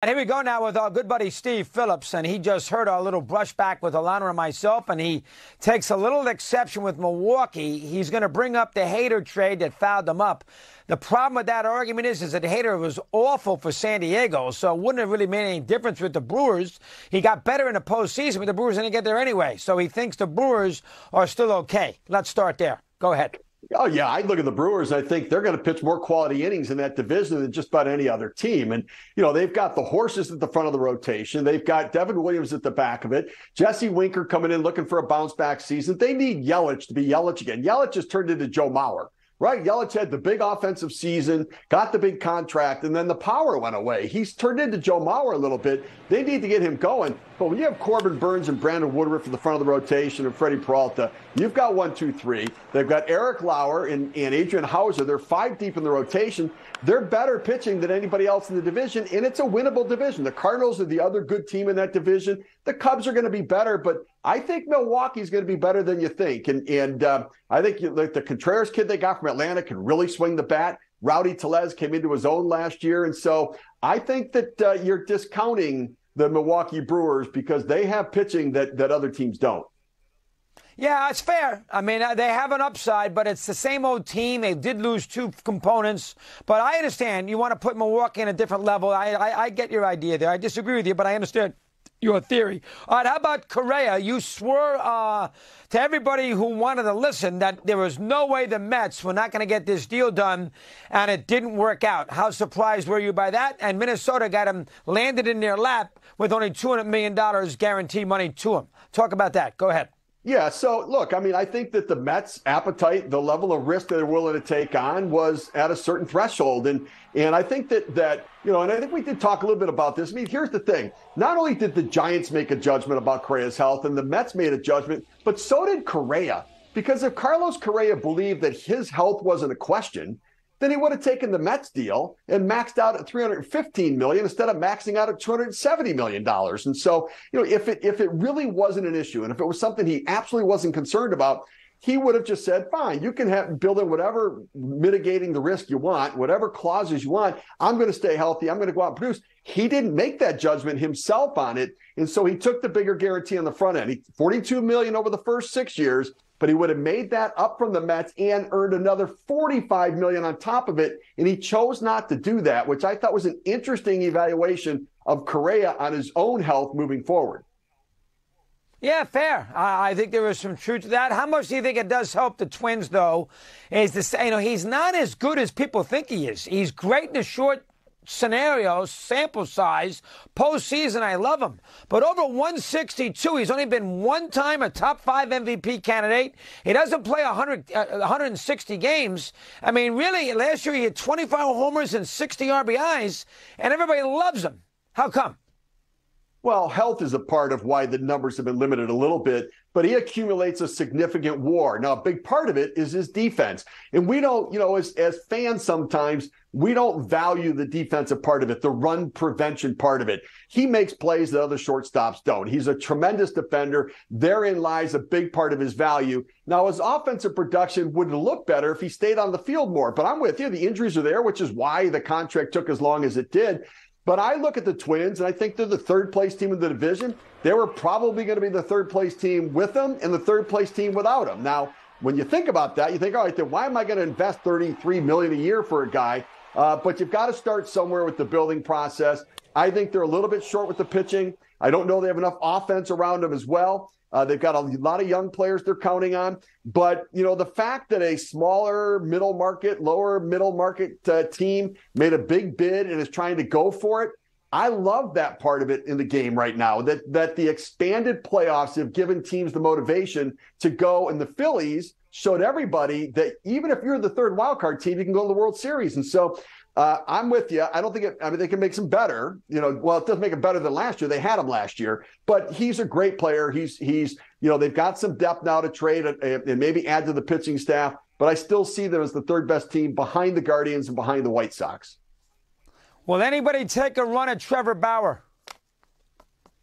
And here we go now with our good buddy Steve Phillips, and he just heard our little brushback with Alana and myself, and he takes a little exception with Milwaukee. He's going to bring up the Hader trade that fouled them up. The problem with that argument is that Hader was awful for San Diego, so it wouldn't have really made any difference with the Brewers. He got better in the postseason, but the Brewers didn't get there anyway, so he thinks the Brewers are still okay. Let's start there. Go ahead. Oh, yeah, I look at the Brewers. I think they're going to pitch more quality innings in that division than just about any other team. And, they've got the horses at the front of the rotation. They've got Devin Williams at the back of it. Jesse Winker coming in looking for a bounce-back season. They need Yelich to be Yelich again. Yelich just turned into Joe Mauer. Right, Yelich had the big offensive season, got the big contract, and then the power went away. He's turned into Joe Mauer a little bit. They need to get him going. But when you have Corbin Burns and Brandon Woodruff in the front of the rotation and Freddie Peralta, you've got 1, 2, 3. They've got Eric Lauer and Adrian Hauser. They're 5 deep in the rotation. They're better pitching than anybody else in the division, and it's a winnable division. The Cardinals are the other good team in that division. The Cubs are going to be better, but I think Milwaukee's going to be better than you think. And I think like the Contreras kid they got from Atlanta can really swing the bat. Rowdy Tellez came into his own last year. And so I think that you're discounting the Milwaukee Brewers because they have pitching that other teams don't. Yeah, it's fair. I mean, they have an upside, but it's the same old team. They did lose 2 components. But I understand you want to put Milwaukee in a different level. I get your idea there. I disagree with you, but I understand your theory. All right, how about Correa? You swore to everybody who wanted to listen that there was no way the Mets were not going to get this deal done, and it didn't work out. How surprised were you by that? And Minnesota got him landed in their lap with only $200 million guarantee money to him. Talk about that. Go ahead. Yeah, so look, I mean, I think that the Mets' appetite, the level of risk that they're willing to take on was at a certain threshold. And I think that and I think we did talk a little bit about this. I mean, here's the thing. Not only did the Giants make a judgment about Correa's health and the Mets made a judgment, but so did Correa. Because if Carlos Correa believed that his health wasn't a question, then he would have taken the Mets deal and maxed out at $315 million instead of maxing out at $270 million. And so, if it really wasn't an issue and if it was something he absolutely wasn't concerned about, he would have just said, fine, you can build in whatever mitigating the risk you want, whatever clauses you want. I'm going to stay healthy. I'm going to go out and produce. He didn't make that judgment himself on it. And so he took the bigger guarantee on the front end. $42 million over the first 6 years. But he would have made that up from the Mets and earned another $45 million on top of it. And he chose not to do that, which I thought was an interesting evaluation of Correa on his own health moving forward. Yeah, fair. I think there is some truth to that. How much do you think it does help the Twins, though, is to say, he's not as good as people think he is. He's great in the short scenarios, sample size, postseason, I love him. But over 162, he's only been one time a top 5 MVP candidate. He doesn't play 160 games. I mean, really, last year he had 25 homers and 60 RBIs, and everybody loves him. How come? Well, health is a part of why the numbers have been limited a little bit, but he accumulates a significant WAR. Now, a big part of it is his defense. And we don't, as fans sometimes, we don't value the defensive part of it, the run prevention part of it. He makes plays that other shortstops don't. He's a tremendous defender. Therein lies a big part of his value. Now, his offensive production would look better if he stayed on the field more. But I'm with you. The injuries are there, which is why the contract took as long as it did. But I look at the Twins, and I think they're the third-place team in the division. They were probably going to be the third-place team with them and the third-place team without them. Now, when you think about that, you think, all right, then why am I going to invest $33 million a year for a guy? But you've got to start somewhere with the building process. I think they're a little bit short with the pitching. I don't know they have enough offense around them as well. They've got a lot of young players they're counting on. But, the fact that a smaller middle market, lower middle market team made a big bid and is trying to go for it, I love that part of it in the game right now, that the expanded playoffs have given teams the motivation to go, and the Phillies showed everybody that even if you're the third wildcard team, you can go to the World Series. And so I'm with you. I don't think they can make some better. Well, it doesn't make it better than last year. They had him last year, but he's a great player. He's they've got some depth now to trade and maybe add to the pitching staff, but I still see them as the third best team behind the Guardians and behind the White Sox. Will anybody take a run at Trevor Bauer?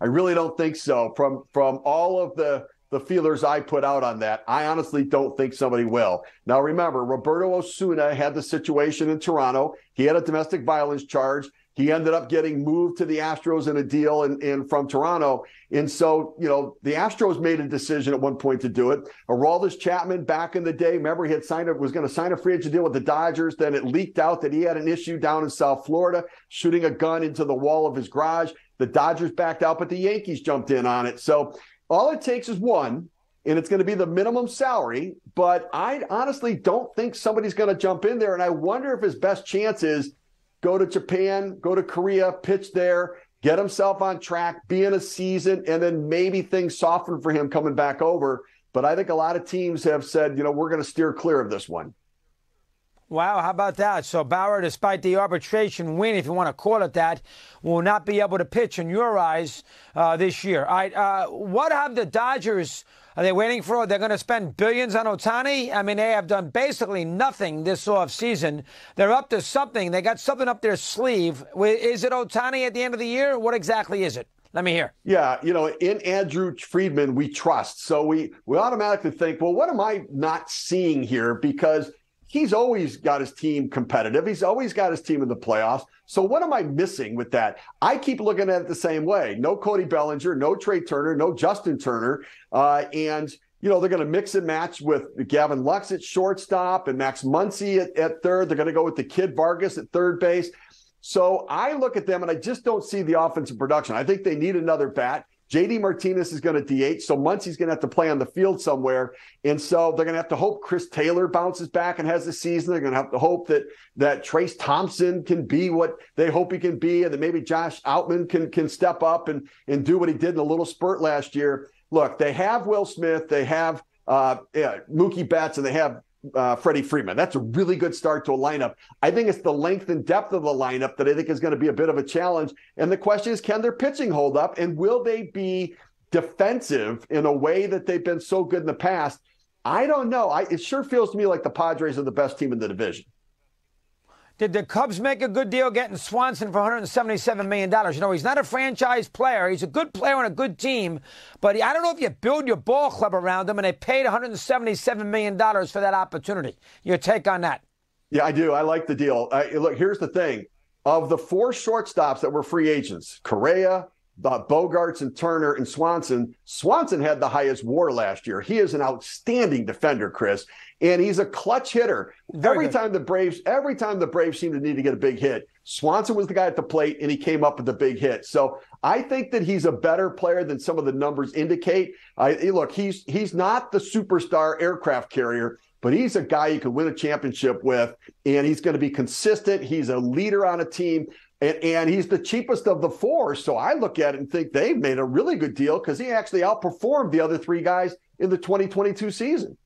I really don't think so. From all of the feelers I put out on that, I honestly don't think somebody will. Now, remember, Roberto Osuna had the situation in Toronto. He had a domestic violence charge. He ended up getting moved to the Astros in a deal and from Toronto. And so, the Astros made a decision at one point to do it. Aroldis Chapman back in the day, remember he had was going to sign a free agent deal with the Dodgers. Then it leaked out that he had an issue down in South Florida, shooting a gun into the wall of his garage. The Dodgers backed out, but the Yankees jumped in on it. So all it takes is one, and it's going to be the minimum salary. But I honestly don't think somebody's going to jump in there. And I wonder if his best chance is go to Japan, go to Korea, pitch there, get himself on track, be in a season, and then maybe things soften for him coming back over. But I think a lot of teams have said, we're going to steer clear of this one. Wow, how about that? So Bauer, despite the arbitration win, if you want to call it that, will not be able to pitch in your eyes this year. All right, what have the Dodgers, are they waiting for? They're going to spend billions on Ohtani? I mean, they have done basically nothing this offseason. They're up to something. They got something up their sleeve. Is it Ohtani at the end of the year? What exactly is it? Let me hear. Yeah, in Andrew Friedman, we trust. So we automatically think, well, what am I not seeing here? Because he's always got his team competitive. He's always got his team in the playoffs. So what am I missing with that? I keep looking at it the same way. No Cody Bellinger, no Trey Turner, no Justin Turner. And they're going to mix and match with Gavin Lux at shortstop and Max Muncy at third. They're going to go with the kid Vargas at third base. So I look at them and I just don't see the offensive production. I think they need another bat. J.D. Martinez is going to DH, so Muncy's going to have to play on the field somewhere. And so they're going to have to hope Chris Taylor bounces back and has a season. They're going to have to hope that Trace Thompson can be what they hope he can be, and that maybe Josh Outman can step up and do what he did in a little spurt last year. Look, they have Will Smith, they have Mookie Betts, and they have Freddie Freeman. That's a really good start to a lineup. I think it's the length and depth of the lineup that I think is going to be a bit of a challenge. And the question is, can their pitching hold up? And will they be defensive in a way that they've been so good in the past? I don't know. It sure feels to me like the Padres are the best team in the division. Did the Cubs make a good deal getting Swanson for $177 million? He's not a franchise player. He's a good player on a good team. But I don't know if you build your ball club around him, and they paid $177 million for that opportunity. Your take on that? Yeah, I do. I like the deal. Look, here's the thing. Of the four shortstops that were free agents, Correa, Bogarts, and Turner, and Swanson had the highest WAR last year. He is an outstanding defender, Chris. And he's a clutch hitter. Every time the Braves seem to need to get a big hit, Swanson was the guy at the plate, and he came up with the big hit. So I think that he's a better player than some of the numbers indicate. Look, he's not the superstar aircraft carrier, but he's a guy you can win a championship with, and he's going to be consistent. He's a leader on a team, and he's the cheapest of the four. So I look at it and think they've made a really good deal because he actually outperformed the other three guys in the 2022 season.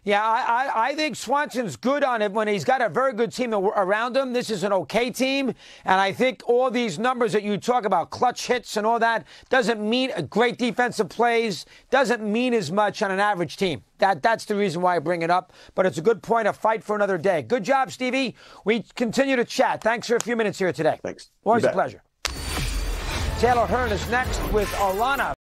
Yeah, I think Swanson's good on it when he's got a very good team around him. This is an okay team. And I think all these numbers that you talk about, clutch hits and all that, doesn't mean great defensive plays, doesn't mean as much on an average team. That's the reason why I bring it up. But it's a good point, a fight for another day. Good job, Stevie. We continue to chat. Thanks for a few minutes here today. Thanks. Always a pleasure. Taylor Hearn is next with Alana.